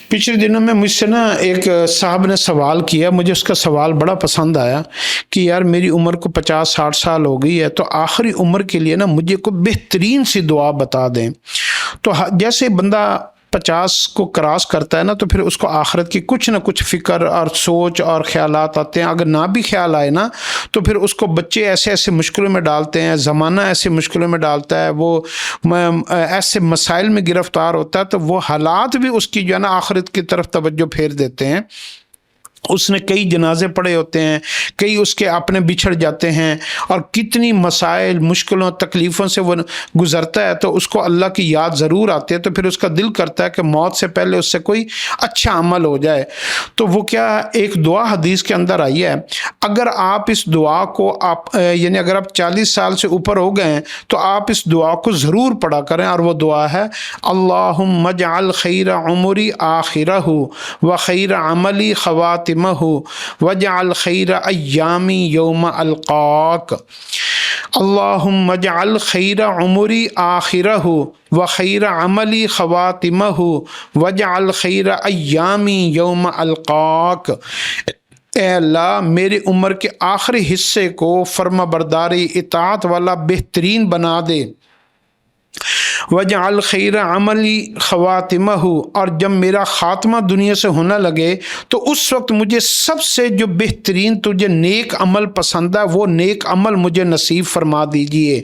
پچھلے دنوں میں مجھ سے ایک صاحب نے سوال کیا، مجھے اس کا سوال بڑا پسند آیا کہ یار میری عمر کو 50-60 سال ہو گئی ہے، تو آخری عمر کے لیے مجھے کوئی بہترین سی دعا بتا دیں۔ تو جیسے بندہ 50 کو کراس کرتا ہے تو پھر اس کو آخرت کی کچھ نہ کچھ فکر اور سوچ اور خیالات آتے ہیں۔ اگر نہ بھی خیال آئے تو پھر اس کو بچے ایسے ایسے مشکلوں میں ڈالتے ہیں، زمانہ ایسے مشکلوں میں ڈالتا ہے، وہ ایسے مسائل میں گرفتار ہوتا ہے، تو وہ حالات بھی اس کی جو ہے آخرت کی طرف توجہ پھیر دیتے ہیں۔ اس نے کئی جنازے پڑے ہوتے ہیں، کئی اس کے اپنے بچھڑ جاتے ہیں، اور کتنی مسائل، مشکلوں، تکلیفوں سے وہ گزرتا ہے، تو اس کو اللہ کی یاد ضرور آتی ہے، تو پھر اس کا دل کرتا ہے کہ موت سے پہلے اس سے کوئی اچھا عمل ہو جائے۔ تو وہ کیا ایک دعا حدیث کے اندر آئی ہے، اگر آپ اس دعا کو یعنی اگر آپ 40 سال سے اوپر ہو گئے ہیں تو آپ اس دعا کو ضرور پڑھا کریں، اور وہ دعا ہے اللہم اجعل خیر عمری آخرہ و خیر عملی خواتمہ وجعل خیر ایامی یوم القاک۔ اللہم اجعل خیر عمری آخرہ و خیر عملی خواتمہ وجعل خیر ایامی یوم القاک۔ اے اللہ میری عمر کے آخری حصے کو فرما برداری اطاعت والا بہترین بنا دے، وجعل خیر عملی خواتمہ، اور جب میرا خاتمہ دنیا سے ہونے لگے تو اس وقت مجھے سب سے جو بہترین تجھے نیک عمل پسند ہے وہ نیک عمل مجھے نصیب فرما دیجئے،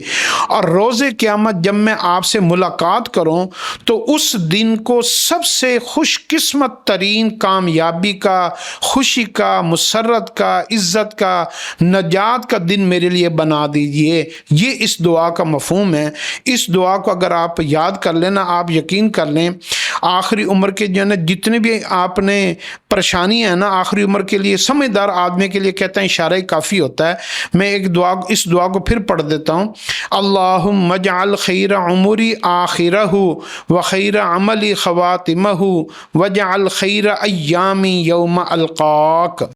اور روز قیامت جب میں آپ سے ملاقات کروں تو اس دن کو سب سے خوش قسمت ترین کامیابی کا، خوشی کا، مسرت کا، عزت کا، نجات کا دن میرے لیے بنا دیجئے۔ یہ اس دعا کا مفہوم ہے۔ اس دعا کو اگر آپ یاد کر لینا، آپ یقین کر لیں آخری عمر کے جو جتنے بھی آپ نے پریشانی ہے آخری عمر کے لیے، سمجھدار آدمی کے لیے کہتا ہے اشارہ کافی ہوتا ہے۔ میں اس دعا کو پھر پڑھ دیتا ہوں، اللہم اجعل خیر عمری آخرہ و خیر عملی خواتمہ وجعل خیر ایامی یوم القاک۔